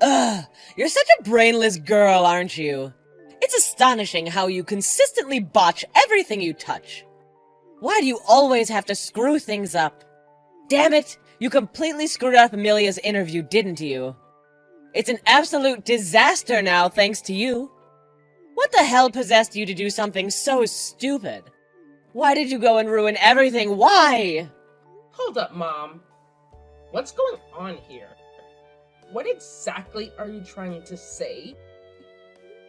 Ugh, you're such a brainless girl, aren't you? It's astonishing how you consistently botch everything you touch. Why do you always have to screw things up? Damn it, you completely screwed up Amelia's interview, didn't you? It's an absolute disaster now, thanks to you. What the hell possessed you to do something so stupid? Why did you go and ruin everything? Why? Hold up, Mom. What's going on here? What exactly are you trying to say?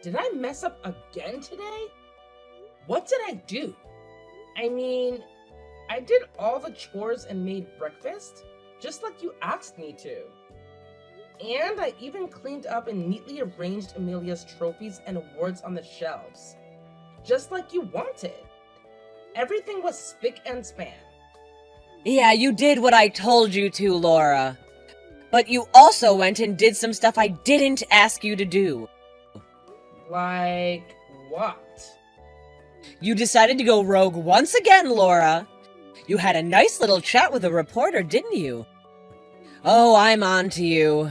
Did I mess up again today? What did I do? I mean, I did all the chores and made breakfast, just like you asked me to. And I even cleaned up and neatly arranged Amelia's trophies and awards on the shelves, just like you wanted. Everything was spick and span. Yeah, you did what I told you to, Laura. But you also went and did some stuff I didn't ask you to do. Like what? You decided to go rogue once again, Laura. You had a nice little chat with a reporter, didn't you? Oh, I'm on to you.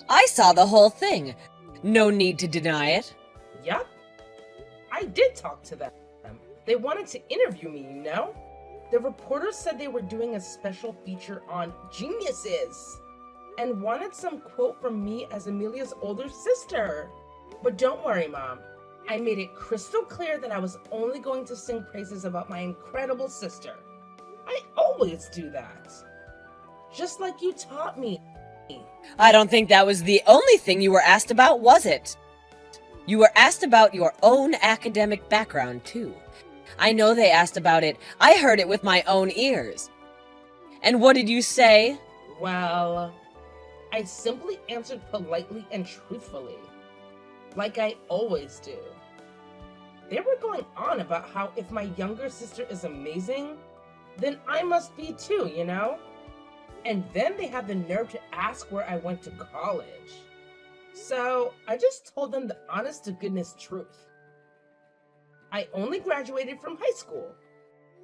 I saw the whole thing. No need to deny it. Yep. I did talk to them. They wanted to interview me, you know? The reporters said they were doing a special feature on geniuses and wanted some quote from me as Amelia's older sister. But don't worry, Mom. I made it crystal clear that I was only going to sing praises about my incredible sister. I always do that. Just like you taught me. I don't think that was the only thing you were asked about, was it? You were asked about your own academic background, too. I know they asked about it. I heard it with my own ears. And what did you say? Well, I simply answered politely and truthfully, like I always do. They were going on about how if my younger sister is amazing, then I must be too, you know? And then they had the nerve to ask where I went to college. So I just told them the honest to goodness truth. I only graduated from high school.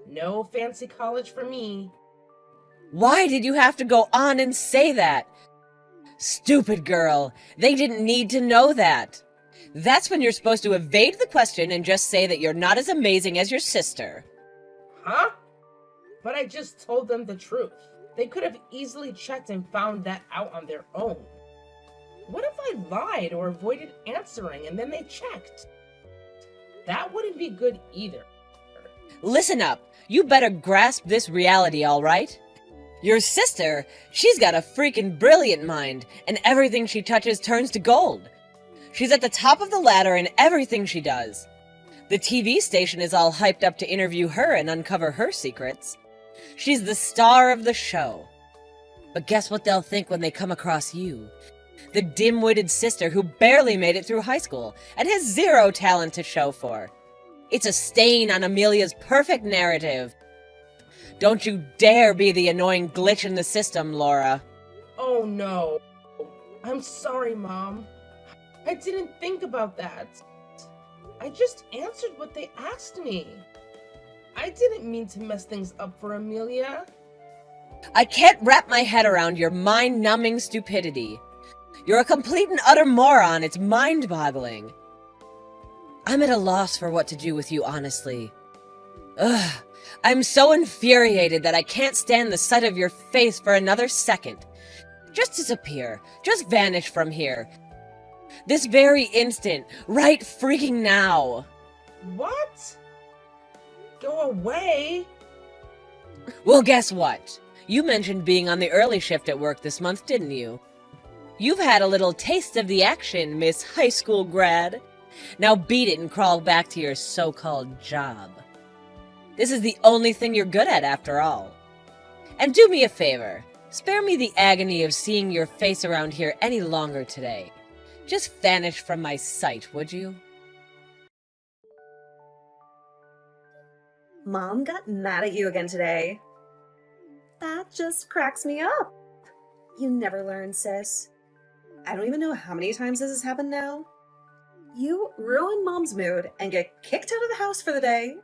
No fancy college for me. Why did you have to go on and say that? Stupid girl. They didn't need to know that. That's when you're supposed to evade the question and just say that you're not as amazing as your sister. Huh? But I just told them the truth. They could have easily checked and found that out on their own. What if I lied or avoided answering and then they checked? That wouldn't be good either. Listen up. You better grasp this reality, all right? Your sister, she's got a freaking brilliant mind, and everything she touches turns to gold. She's at the top of the ladder in everything she does. The TV station is all hyped up to interview her and uncover her secrets. She's the star of the show. But guess what they'll think when they come across you? The dim-witted sister who barely made it through high school and has zero talent to show for. It's a stain on Amelia's perfect narrative. Don't you dare be the annoying glitch in the system, Laura. Oh no. I'm sorry, Mom. I didn't think about that. I just answered what they asked me. I didn't mean to mess things up for Amelia. I can't wrap my head around your mind-numbing stupidity. You're a complete and utter moron. It's mind-boggling. I'm at a loss for what to do with you, honestly. Ugh. I'm so infuriated that I can't stand the sight of your face for another second. Just disappear. Just vanish from here. This very instant. Right freaking now. What? Go away? Well, guess what? You mentioned being on the early shift at work this month, didn't you? You've had a little taste of the action, Miss High School grad. Now beat it and crawl back to your so-called job. This is the only thing you're good at, after all. And do me a favor. Spare me the agony of seeing your face around here any longer today. Just vanish from my sight, would you? Mom got mad at you again today. That just cracks me up. You never learn, sis. I don't even know how many times this has happened now. You ruin Mom's mood and get kicked out of the house for the day.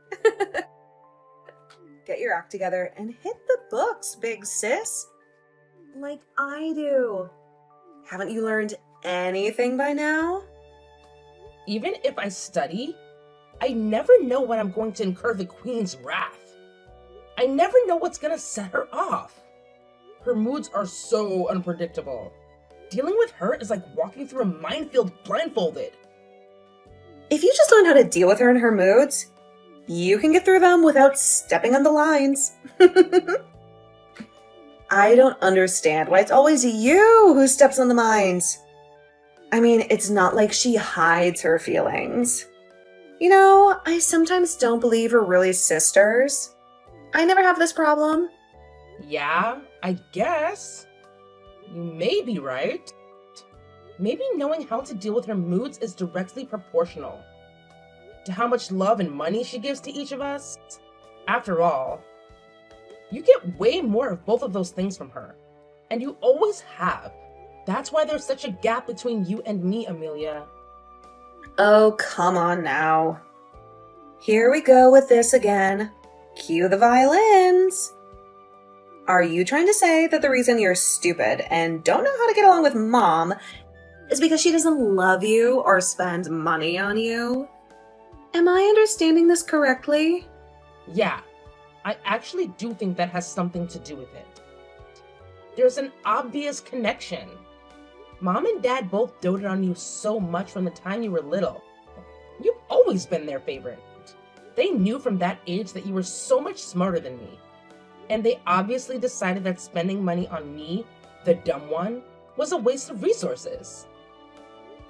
Get your act together and hit the books, big sis. Like I do. Haven't you learned anything by now? Even if I study, I never know when I'm going to incur the Queen's wrath. I never know what's gonna set her off. Her moods are so unpredictable. Dealing with her is like walking through a minefield blindfolded. If you just learn how to deal with her and her moods, you can get through them without stepping on the lines. I don't understand why it's always you who steps on the mines. I mean, it's not like she hides her feelings. You know, I sometimes don't believe we're really sisters. I never have this problem. Yeah, I guess. You may be right. Maybe knowing how to deal with her moods is directly proportional to how much love and money she gives to each of us. After all, you get way more of both of those things from her, and you always have. That's why there's such a gap between you and me, Amelia. Oh, come on now. Here we go with this again. Cue the violins. Are you trying to say that the reason you're stupid and don't know how to get along with Mom is because she doesn't love you or spend money on you? Am I understanding this correctly? Yeah, I actually do think that has something to do with it. There's an obvious connection. Mom and Dad both doted on you so much from the time you were little. You've always been their favorite. They knew from that age that you were so much smarter than me. And they obviously decided that spending money on me, the dumb one, was a waste of resources.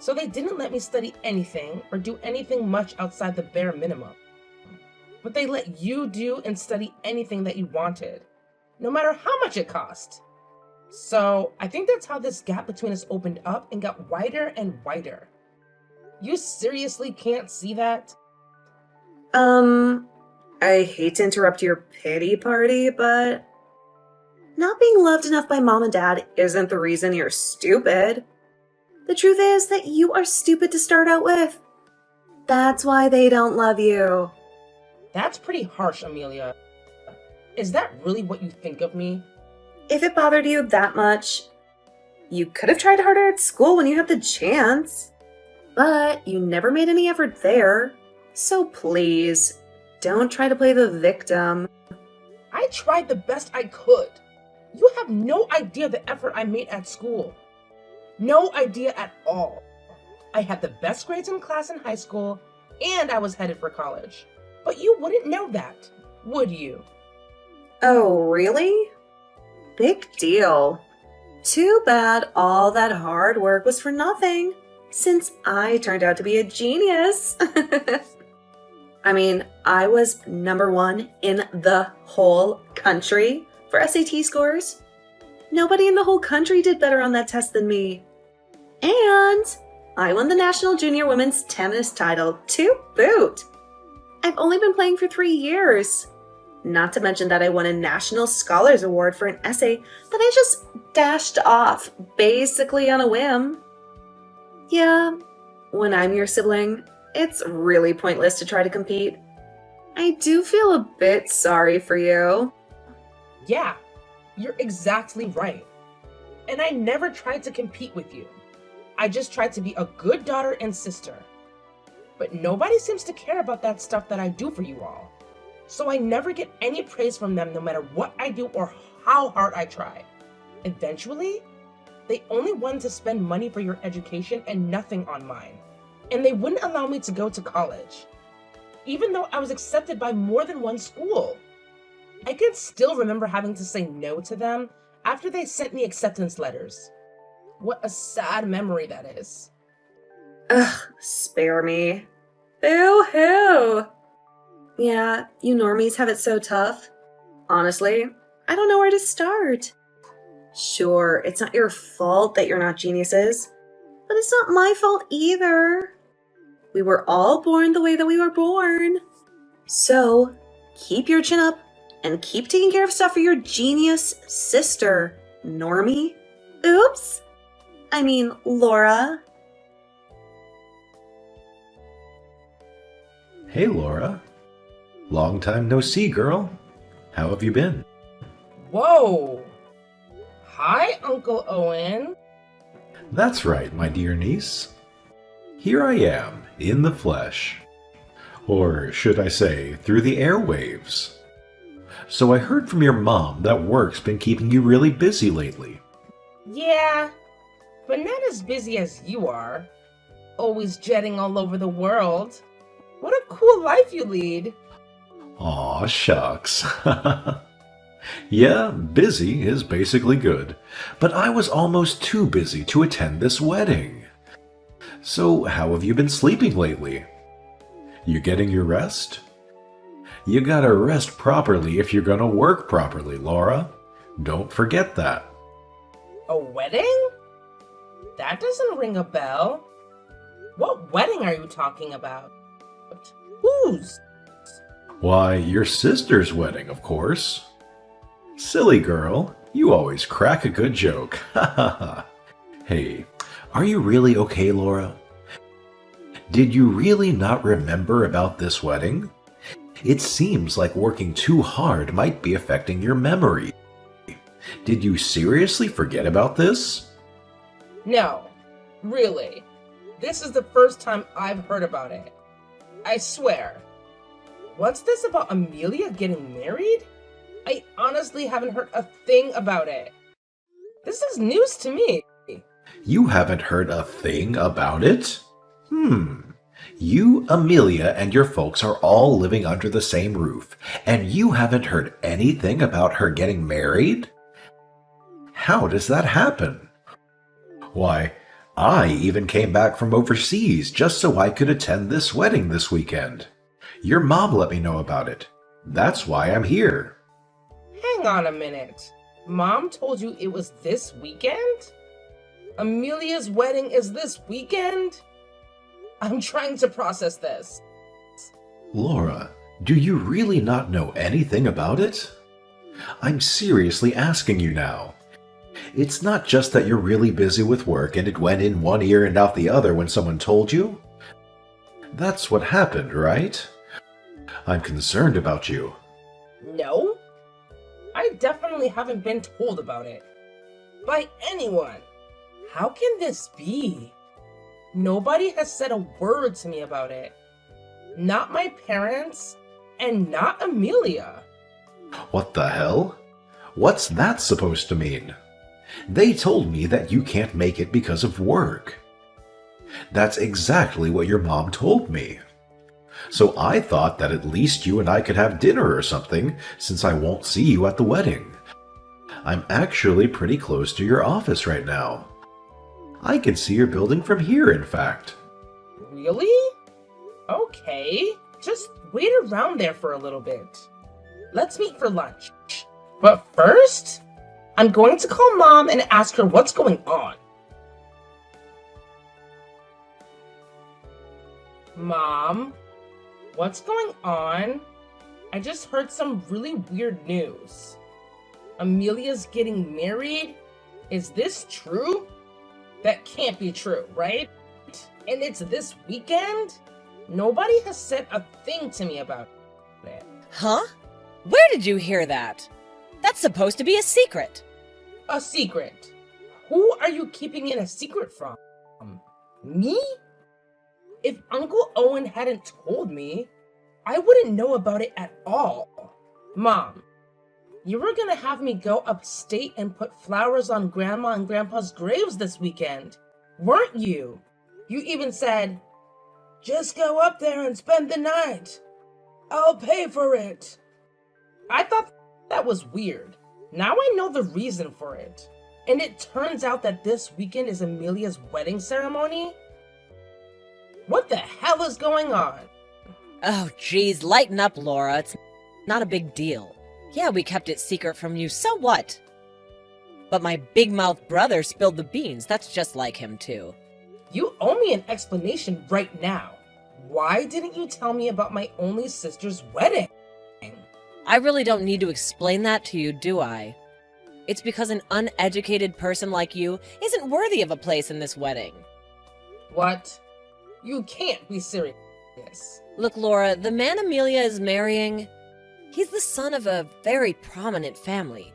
So they didn't let me study anything or do anything much outside the bare minimum. But they let you do and study anything that you wanted, no matter how much it cost. So I think that's how this gap between us opened up and got wider and wider. You seriously can't see that? I hate to interrupt your pity party, but not being loved enough by Mom and Dad isn't the reason you're stupid. The truth is that you are stupid to start out with. That's why they don't love you. That's pretty harsh, Amelia. Is that really what you think of me? If it bothered you that much, you could have tried harder at school when you had the chance. But you never made any effort there. So please, don't try to play the victim. I tried the best I could. You have no idea the effort I made at school. No idea at all. I had the best grades in class in high school, and I was headed for college. But you wouldn't know that, would you? Oh, really? Big deal. Too bad all that hard work was for nothing, since I turned out to be a genius. I mean, I was #1 in the whole country for SAT scores. Nobody in the whole country did better on that test than me. And I won the National Junior Women's Tennis title to boot. I've only been playing for 3 years. Not to mention that I won a National Scholars Award for an essay that I just dashed off, basically on a whim. Yeah, when I'm your sibling, it's really pointless to try to compete. I do feel a bit sorry for you. Yeah, you're exactly right. And I never tried to compete with you. I just tried to be a good daughter and sister. But nobody seems to care about that stuff that I do for you all. So I never get any praise from them no matter what I do or how hard I try. Eventually, they only wanted to spend money for your education and nothing on mine. And they wouldn't allow me to go to college, even though I was accepted by more than one school. I can still remember having to say no to them after they sent me acceptance letters. What a sad memory that is. Ugh, spare me. Boo-hoo! Yeah, you normies have it so tough. Honestly, I don't know where to start. Sure, it's not your fault that you're not geniuses, but it's not my fault either. We were all born the way that we were born. So, keep your chin up and keep taking care of stuff for your genius sister, Normie. Oops! I mean, Laura. Hey, Laura. Long time no see, girl. How have you been? Whoa! Hi, Uncle Owen. That's right, my dear niece. Here I am, in the flesh. Or should I say, through the airwaves. So I heard from your mom that work's been keeping you really busy lately. Yeah, but not as busy as you are. Always jetting all over the world. What a cool life you lead. Aw, shucks. Yeah, busy is basically good, but I was almost too busy to attend this wedding. So how have you been sleeping lately? You getting your rest? You gotta rest properly if you're gonna work properly, Laura. Don't forget that. A wedding? That doesn't ring a bell. What wedding are you talking about? Whose? Why, your sister's wedding, of course. Silly girl, you always crack a good joke. Ha ha ha. Hey, are you really okay, Laura? Did you really not remember about this wedding? It seems like working too hard might be affecting your memory. Did you seriously forget about this? No, really. This is the first time I've heard about it. I swear. What's this about Amelia getting married? I honestly haven't heard a thing about it. This is news to me. You haven't heard a thing about it? You, Amelia, and your folks are all living under the same roof, and you haven't heard anything about her getting married? How does that happen? Why, I even came back from overseas just so I could attend this wedding this weekend. Your mom let me know about it. That's why I'm here. Hang on a minute. Mom told you it was this weekend? Amelia's wedding is this weekend? I'm trying to process this. Laura, do you really not know anything about it? I'm seriously asking you now. It's not just that you're really busy with work and it went in one ear and out the other when someone told you. That's what happened, right? I'm concerned about you. No? I definitely haven't been told about it. By anyone. How can this be? Nobody has said a word to me about it. Not my parents, and not Amelia. What the hell? What's that supposed to mean? They told me that you can't make it because of work. That's exactly what your mom told me. So I thought that at least you and I could have dinner or something, since I won't see you at the wedding. I'm actually pretty close to your office right now. I can see your building from here, in fact. Really? Okay, just wait around there for a little bit. Let's meet for lunch. But first, I'm going to call Mom and ask her what's going on. Mom, what's going on? I just heard some really weird news. Amelia's getting married? Is this true? That can't be true, right? And it's this weekend? Nobody has said a thing to me about it. Huh? Where did you hear that? That's supposed to be a secret. A secret? Who are you keeping it a secret from? Me? If Uncle Owen hadn't told me, I wouldn't know about it at all. Mom, you were gonna have me go upstate and put flowers on Grandma and Grandpa's graves this weekend, weren't you? You even said, just go up there and spend the night. I'll pay for it. I thought that was weird. Now I know the reason for it. And it turns out that this weekend is Amelia's wedding ceremony? What the hell is going on? Oh, geez, lighten up, Laura. It's not a big deal. Yeah, we kept it secret from you, so what? But my big-mouthed brother spilled the beans. That's just like him, too. You owe me an explanation right now. Why didn't you tell me about my only sister's wedding? I really don't need to explain that to you, do I? It's because an uneducated person like you isn't worthy of a place in this wedding. What? You can't be serious. Look, Laura, the man Amelia is marrying, he's the son of a very prominent family.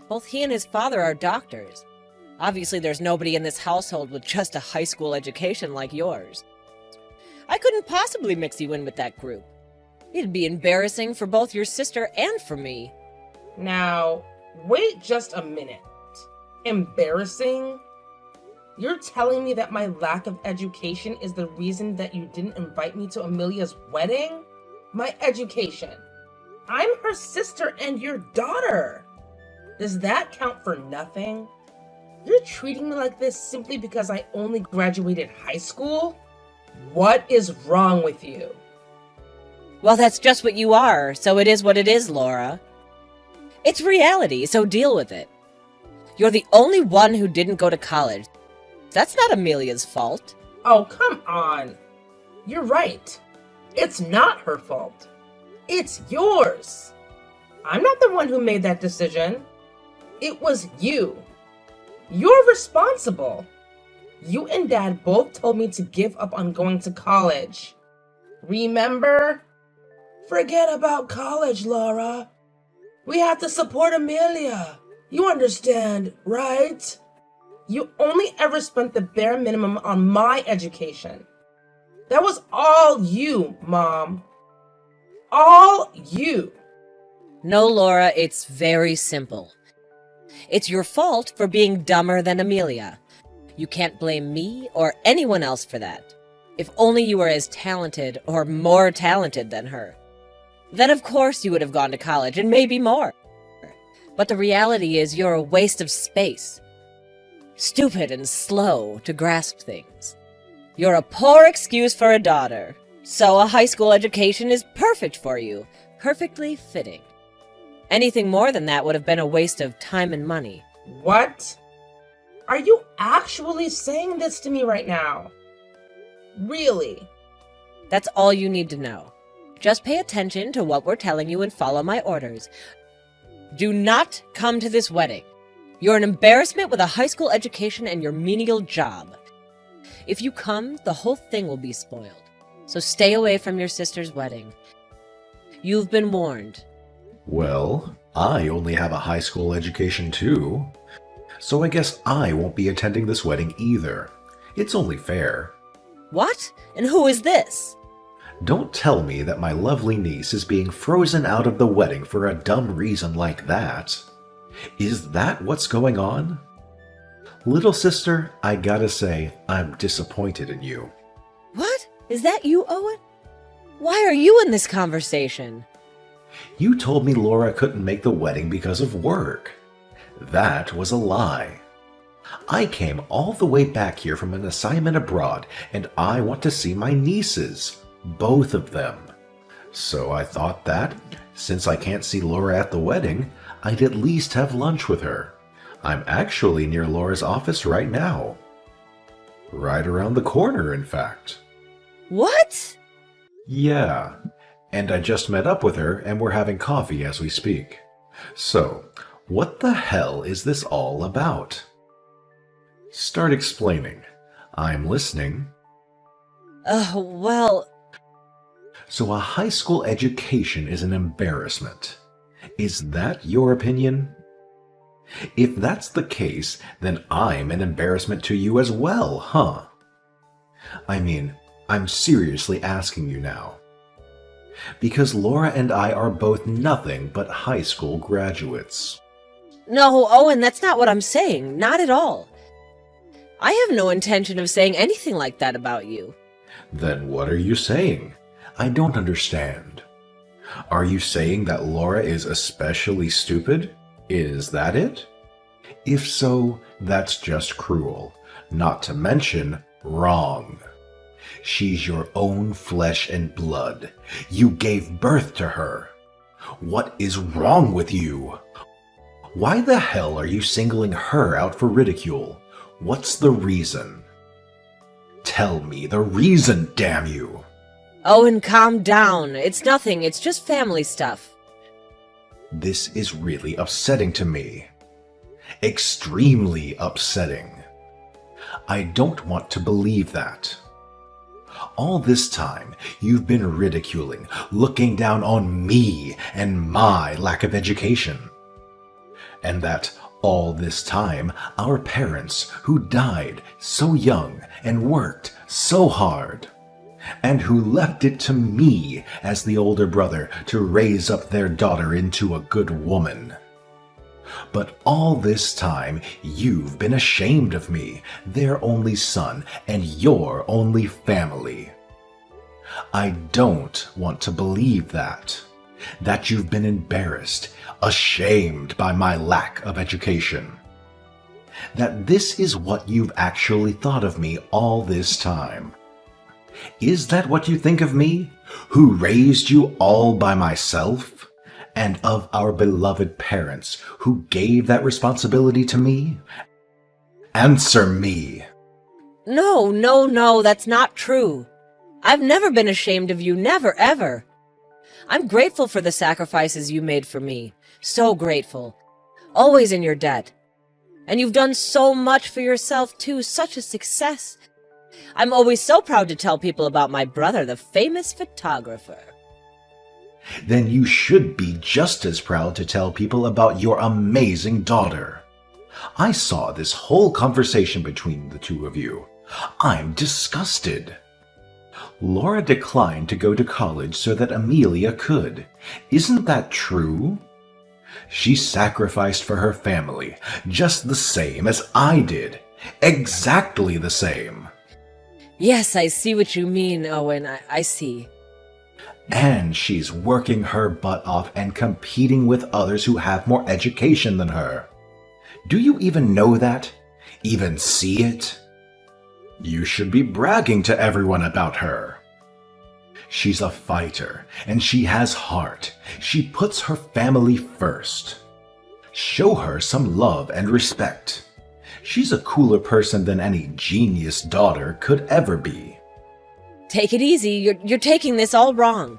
Both he and his father are doctors. Obviously, there's nobody in this household with just a high school education like yours. I couldn't possibly mix you in with that group. It'd be embarrassing for both your sister and for me. Now, wait just a minute. Embarrassing? You're telling me that my lack of education is the reason that you didn't invite me to Amelia's wedding? My education. I'm her sister and your daughter. Does that count for nothing? You're treating me like this simply because I only graduated high school? What is wrong with you? Well, that's just what you are, so it is what it is, Laura. It's reality, so deal with it. You're the only one who didn't go to college. That's not Amelia's fault. Oh, come on. You're right. It's not her fault. It's yours. I'm not the one who made that decision. It was you. You're responsible. You and Dad both told me to give up on going to college. Remember? Forget about college, Laura. We have to support Amelia. You understand, right? You only ever spent the bare minimum on my education. That was all you, Mom. All you. No, Laura, it's very simple. It's your fault for being dumber than Amelia. You can't blame me or anyone else for that. If only you were as talented or more talented than her. Then of course you would have gone to college, and maybe more. But the reality is you're a waste of space. Stupid and slow to grasp things. You're a poor excuse for a daughter. So a high school education is perfect for you. Perfectly fitting. Anything more than that would have been a waste of time and money. What? Are you actually saying this to me right now? Really? That's all you need to know. Just pay attention to what we're telling you and follow my orders. Do not come to this wedding. You're an embarrassment with a high school education and your menial job. If you come, the whole thing will be spoiled. So stay away from your sister's wedding. You've been warned. Well, I only have a high school education too. So I guess I won't be attending this wedding either. It's only fair. What? And who is this? Don't tell me that my lovely niece is being frozen out of the wedding for a dumb reason like that. Is that what's going on? Little sister, I gotta say, I'm disappointed in you. What? Is that you, Owen? Why are you in this conversation? You told me Laura couldn't make the wedding because of work. That was a lie. I came all the way back here from an assignment abroad, and I want to see my nieces. Both of them. So I thought that, since I can't see Laura at the wedding, I'd at least have lunch with her. I'm actually near Laura's office right now. Right around the corner, in fact. What? Yeah, and I just met up with her and we're having coffee as we speak. So, what the hell is this all about? Start explaining. I'm listening. Well... So a high school education is an embarrassment. Is that your opinion? If that's the case, then I'm an embarrassment to you as well, huh? I mean, I'm seriously asking you now. Because Laura and I are both nothing but high school graduates. No, Owen, that's not what I'm saying. Not at all. I have no intention of saying anything like that about you. Then what are you saying? I don't understand. Are you saying that Laura is especially stupid? Is that it? If so, that's just cruel. Not to mention, wrong. She's your own flesh and blood. You gave birth to her. What is wrong with you? Why the hell are you singling her out for ridicule? What's the reason? Tell me the reason, damn you! Owen, calm down. It's nothing. It's just family stuff. This is really upsetting to me. Extremely upsetting. I don't want to believe that. All this time, you've been ridiculing, looking down on me and my lack of education. And that All this time, our parents, who died so young and worked so hard, and who left it to me as the older brother to raise up their daughter into a good woman. But all this time, you've been ashamed of me, their only son, and your only family. I don't want to believe that you've been embarrassed, ashamed by my lack of education. That this is what you've actually thought of me all this time. Is that what you think of me, who raised you all by myself? And of our beloved parents, who gave that responsibility to me? Answer me. No, that's not true. I've never been ashamed of you, never, ever. I'm grateful for the sacrifices you made for me. So grateful. Always in your debt. And you've done so much for yourself, too. Such a success. I'm always so proud to tell people about my brother, the famous photographer. Then you should be just as proud to tell people about your amazing daughter. I saw this whole conversation between the two of you. I'm disgusted. Laura declined to go to college so that Amelia could. Isn't that true? She sacrificed for her family, just the same as I did. Exactly the same. Yes, I see what you mean, Owen. I see. And she's working her butt off and competing with others who have more education than her. Do you even know that? Even see it? You should be bragging to everyone about her. She's a fighter, and she has heart. She puts her family first. Show her some love and respect. She's a cooler person than any genius daughter could ever be. Take it easy. You're taking this all wrong.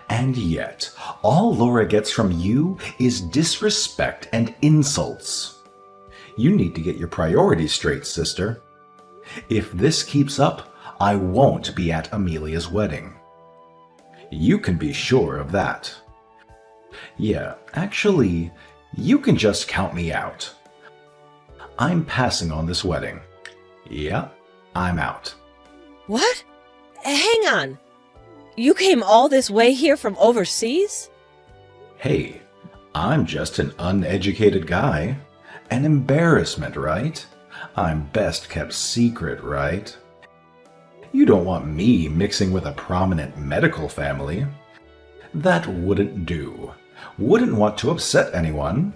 And yet, all Laura gets from you is disrespect and insults. You need to get your priorities straight, sister. If this keeps up, I won't be at Amelia's wedding. You can be sure of that. Yeah, actually, you can just count me out. I'm passing on this wedding. Yeah, I'm out. What? Hang on. You came all this way here from overseas? Hey, I'm just an uneducated guy. An embarrassment, right? I'm best kept secret, right? You don't want me mixing with a prominent medical family. That wouldn't do. Wouldn't want to upset anyone.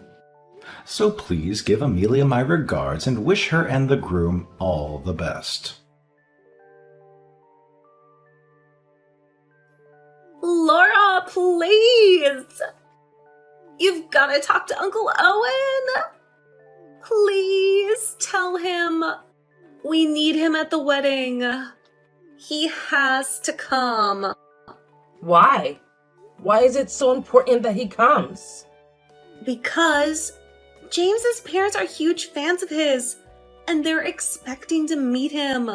So please give Amelia my regards and wish her and the groom all the best. Laura, please! You've got to talk to Uncle Owen! Please tell him we need him at the wedding. He has to come. Why? Why is it so important that he comes? Because James's parents are huge fans of his, and they're expecting to meet him.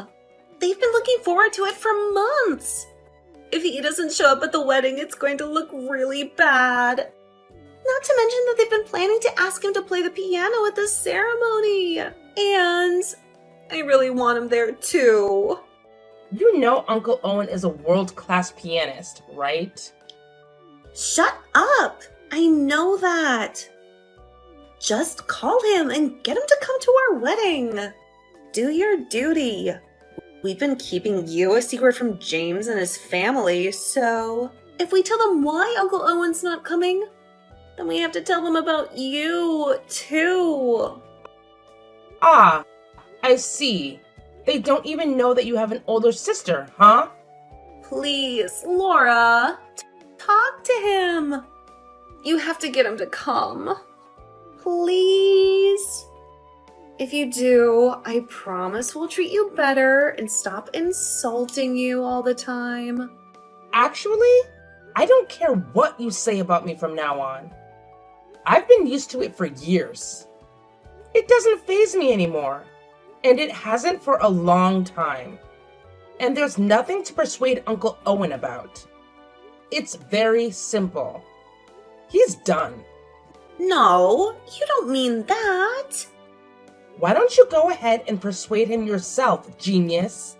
They've been looking forward to it for months. If he doesn't show up at the wedding, it's going to look really bad. Not to mention that they've been planning to ask him to play the piano at the ceremony. And I really want him there too. You know Uncle Owen is a world-class pianist, right? Shut up! I know that. Just call him and get him to come to our wedding. Do your duty. We've been keeping you a secret from James and his family, so if we tell them why Uncle Owen's not coming, then we have to tell them about you, too. Ah, I see. They don't even know that you have an older sister, huh? Please, Laura, talk to him. You have to get him to come. Please. If you do, I promise we'll treat you better and stop insulting you all the time. Actually, I don't care what you say about me from now on. I've been used to it for years. It doesn't faze me anymore, and it hasn't for a long time. And there's nothing to persuade Uncle Owen about. It's very simple. He's done. No, you don't mean that. Why don't you go ahead and persuade him yourself, genius?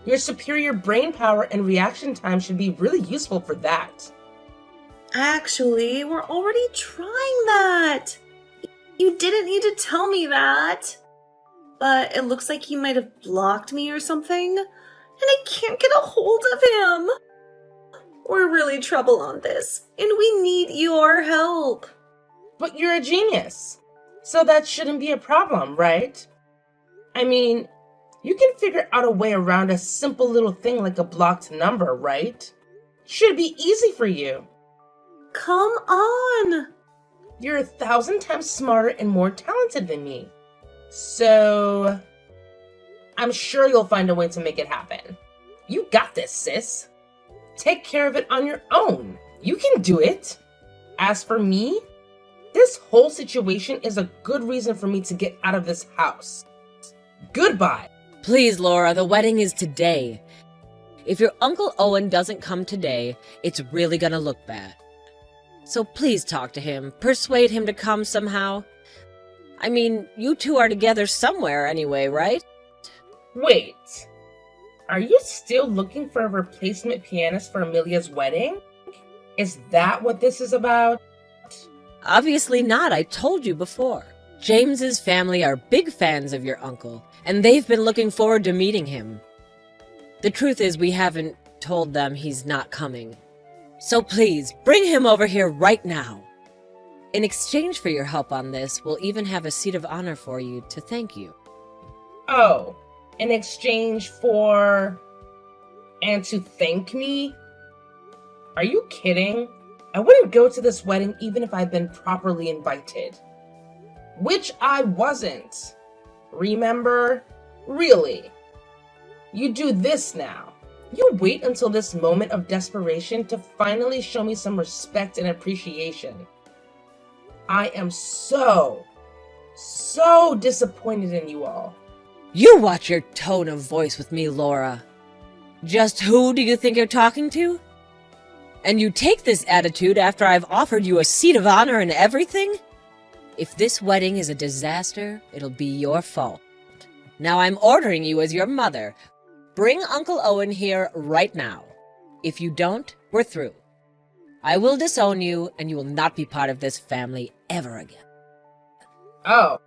Your superior brain power and reaction time should be really useful for that. Actually, we're already trying that. You didn't need to tell me that. But it looks like he might have blocked me or something, and I can't get a hold of him. We're really trouble on this, and we need your help. But you're a genius, so that shouldn't be a problem, right? I mean, you can figure out a way around a simple little thing like a blocked number, right? Should be easy for you. Come on. You're 1,000 times smarter and more talented than me. So, I'm sure you'll find a way to make it happen. You got this, sis. Take care of it on your own. You can do it. As for me, this whole situation is a good reason for me to get out of this house. Goodbye. Please, Laura, the wedding is today. If your Uncle Owen doesn't come today, it's really gonna look bad. So please talk to him, persuade him to come somehow. I mean, you two are together somewhere anyway, right? Wait. Are you still looking for a replacement pianist for Amelia's wedding? Is that what this is about? Obviously not, I told you before. James's family are big fans of your uncle, and they've been looking forward to meeting him. The truth is we haven't told them he's not coming. So please, bring him over here right now. In exchange for your help on this, we'll even have a seat of honor for you to thank you. Oh, in exchange for... and to thank me? Are you kidding? I wouldn't go to this wedding even if I'd been properly invited. Which I wasn't. Remember? Really. You do this now. You wait until this moment of desperation to finally show me some respect and appreciation. I am so disappointed in you all. You watch your tone of voice with me, Laura. Just who do you think you're talking to? And you take this attitude after I've offered you a seat of honor and everything? If this wedding is a disaster, it'll be your fault. Now I'm ordering you as your mother. Bring Uncle Owen here right now. If you don't, we're through. I will disown you, and you will not be part of this family ever again. Oh,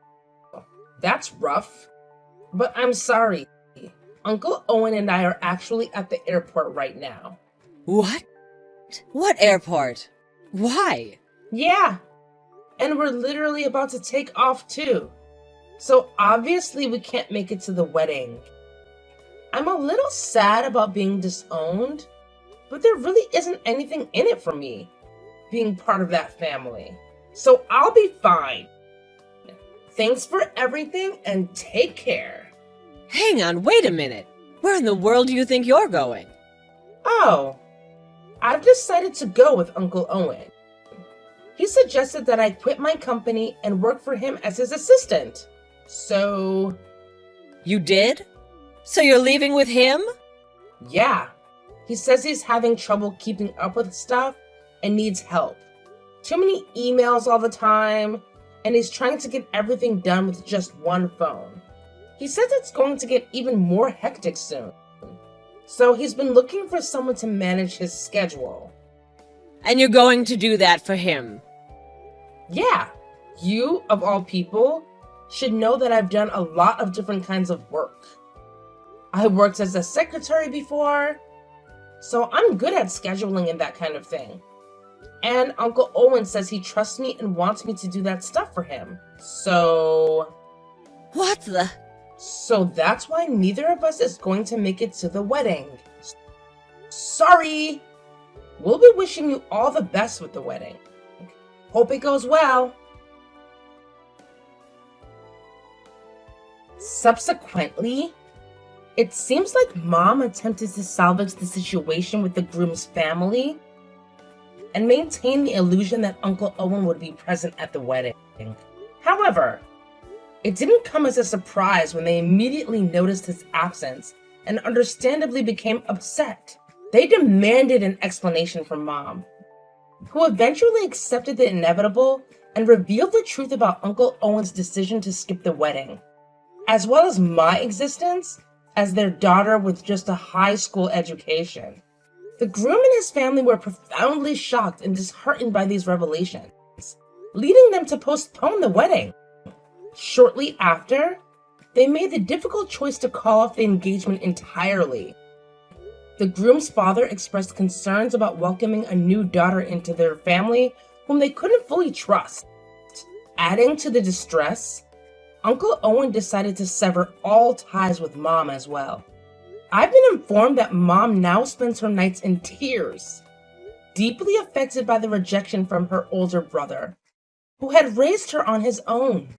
that's rough. But I'm sorry. Uncle Owen and I are actually at the airport right now. What? What airport? Why? Yeah, and we're literally about to take off too. So obviously we can't make it to the wedding. I'm a little sad about being disowned, but there really isn't anything in it for me, being part of that family. So I'll be fine. Thanks for everything and take care. Hang on, wait a minute. Where in the world do you think you're going? Oh, I've decided to go with Uncle Owen. He suggested that I quit my company and work for him as his assistant. So... You did? So you're leaving with him? Yeah. He says he's having trouble keeping up with stuff and needs help. Too many emails all the time, and he's trying to get everything done with just one phone. He says it's going to get even more hectic soon. So he's been looking for someone to manage his schedule. And you're going to do that for him? Yeah. You, of all people, should know that I've done a lot of different kinds of work. I worked as a secretary before, so I'm good at scheduling and that kind of thing. And Uncle Owen says he trusts me and wants me to do that stuff for him. So that's why neither of us is going to make it to the wedding. Sorry! We'll be wishing you all the best with the wedding. Hope it goes well. Subsequently, it seems like Mom attempted to salvage the situation with the groom's family and maintain the illusion that Uncle Owen would be present at the wedding. However, it didn't come as a surprise when they immediately noticed his absence and understandably became upset. They demanded an explanation from Mom, who eventually accepted the inevitable and revealed the truth about Uncle Owen's decision to skip the wedding, as well as my existence as their daughter with just a high school education. The groom and his family were profoundly shocked and disheartened by these revelations, leading them to postpone the wedding. Shortly after, they made the difficult choice to call off the engagement entirely. The groom's father expressed concerns about welcoming a new daughter into their family whom they couldn't fully trust. Adding to the distress, Uncle Owen decided to sever all ties with Mom as well. I've been informed that Mom now spends her nights in tears, deeply affected by the rejection from her older brother, who had raised her on his own.